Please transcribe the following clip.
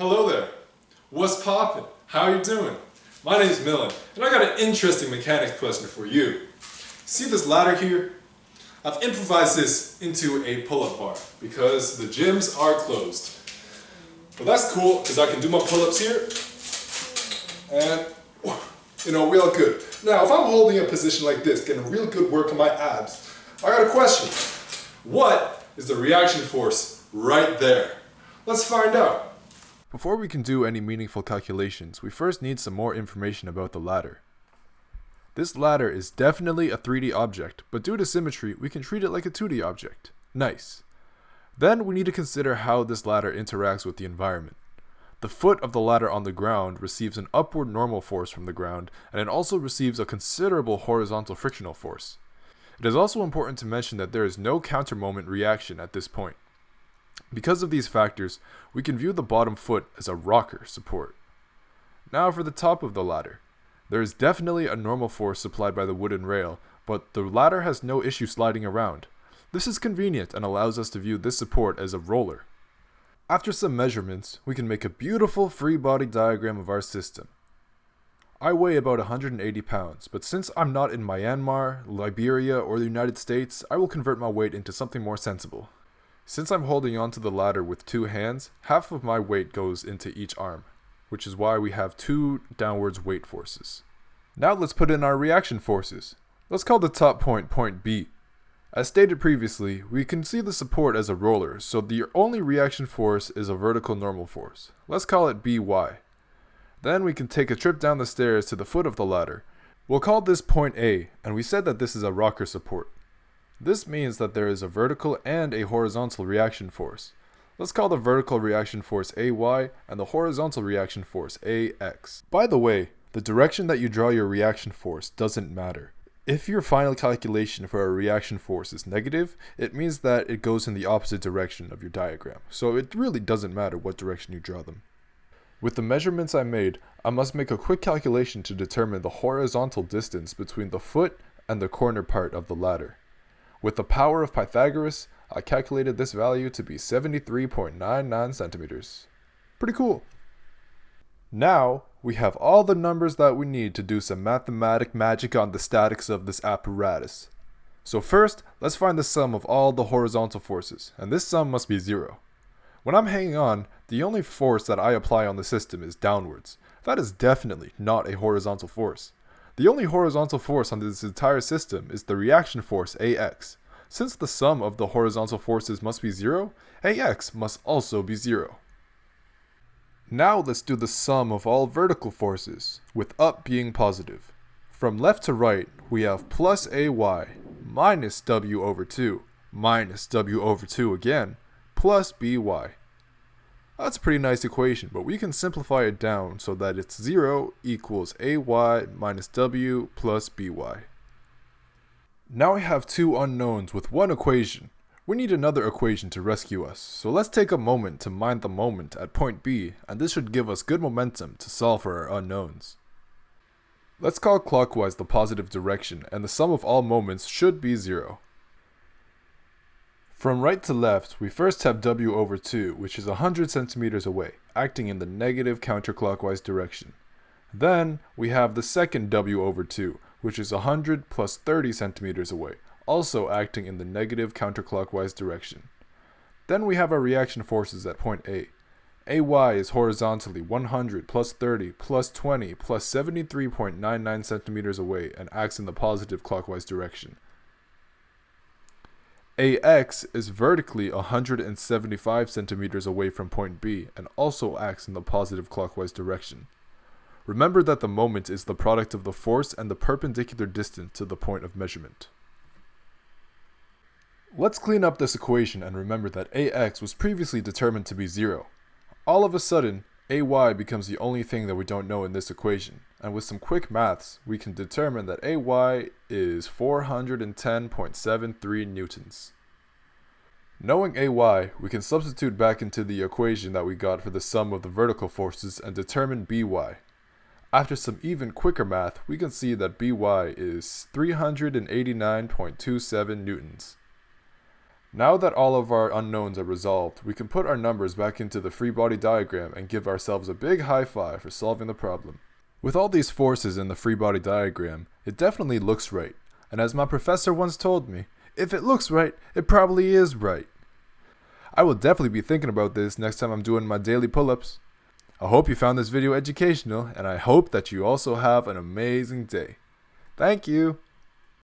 Hello there. What's poppin'? How you doing? My name's Millen, and I got an interesting mechanics question for you. See this ladder here? I've improvised this into a pull-up bar because the gyms are closed. But that's cool because I can do my pull-ups here, and we all good. Now, if I'm holding a position like this, getting real good work on my abs, I got a question. What is the reaction force right there? Let's find out. Before we can do any meaningful calculations, we first need some more information about the ladder. This ladder is definitely a 3D object, but due to symmetry, we can treat it like a 2D object. Nice. Then we need to consider how this ladder interacts with the environment. The foot of the ladder on the ground receives an upward normal force from the ground, and it also receives a considerable horizontal frictional force. It is also important to mention that there is no counter-moment reaction at this point. Because of these factors, we can view the bottom foot as a rocker support. Now for the top of the ladder. There is definitely a normal force supplied by the wooden rail, but the ladder has no issue sliding around. This is convenient and allows us to view this support as a roller. After some measurements, we can make a beautiful free body diagram of our system. I weigh about 180 pounds, but since I'm not in Myanmar, Liberia, or the United States, I will convert my weight into something more sensible. Since I'm holding onto the ladder with two hands, half of my weight goes into each arm, which is why we have two downwards weight forces. Now let's put in our reaction forces. Let's call the top point point B. As stated previously, we can see the support as a roller, so the only reaction force is a vertical normal force. Let's call it By. Then we can take a trip down the stairs to the foot of the ladder. We'll call this point A, and we said that this is a rocker support. This means that there is a vertical and a horizontal reaction force. Let's call the vertical reaction force AY and the horizontal reaction force AX. By the way, the direction that you draw your reaction force doesn't matter. If your final calculation for a reaction force is negative, it means that it goes in the opposite direction of your diagram, so it really doesn't matter what direction you draw them. With the measurements I made, I must make a quick calculation to determine the horizontal distance between the foot and the corner part of the ladder. With the power of Pythagoras, I calculated this value to be 73.99 centimeters. Pretty cool. Now, we have all the numbers that we need to do some mathematic magic on the statics of this apparatus. So first, let's find the sum of all the horizontal forces, and this sum must be 0. When I'm hanging on, the only force that I apply on the system is downwards. That is definitely not a horizontal force. The only horizontal force on this entire system is the reaction force AX. Since the sum of the horizontal forces must be 0, AX must also be 0. Now let's do the sum of all vertical forces, with up being positive. From left to right, we have plus AY minus W over 2 minus W over 2 again, plus BY. That's a pretty nice equation, but we can simplify it down so that it's 0 equals AY minus W plus BY. Now we have two unknowns with one equation. We need another equation to rescue us, so let's take a moment to mind the moment at point B, and this should give us good momentum to solve for our unknowns. Let's call clockwise the positive direction, and the sum of all moments should be 0. From right to left, we first have W over 2, which is 100 centimeters away, acting in the negative counterclockwise direction. Then, we have the second W over 2, which is 100 plus 30 centimeters away, also acting in the negative counterclockwise direction. Then we have our reaction forces at point A. AY is horizontally 100 plus 30 plus 20 plus 73.99 centimeters away and acts in the positive clockwise direction. AX is vertically 175 centimeters away from point B and also acts in the positive clockwise direction. Remember that the moment is the product of the force and the perpendicular distance to the point of measurement. Let's clean up this equation and remember that AX was previously determined to be 0. All of a sudden, AY becomes the only thing that we don't know in this equation, and with some quick maths, we can determine that AY is 410.73 newtons. Knowing AY, we can substitute back into the equation that we got for the sum of the vertical forces and determine BY. After some even quicker math, we can see that BY is 389.27 newtons. Now that all of our unknowns are resolved, we can put our numbers back into the free body diagram and give ourselves a big high five for solving the problem. With all these forces in the free body diagram, it definitely looks right. And as my professor once told me, if it looks right, it probably is right. I will definitely be thinking about this next time I'm doing my daily pull-ups. I hope you found this video educational, and I hope that you also have an amazing day. Thank you!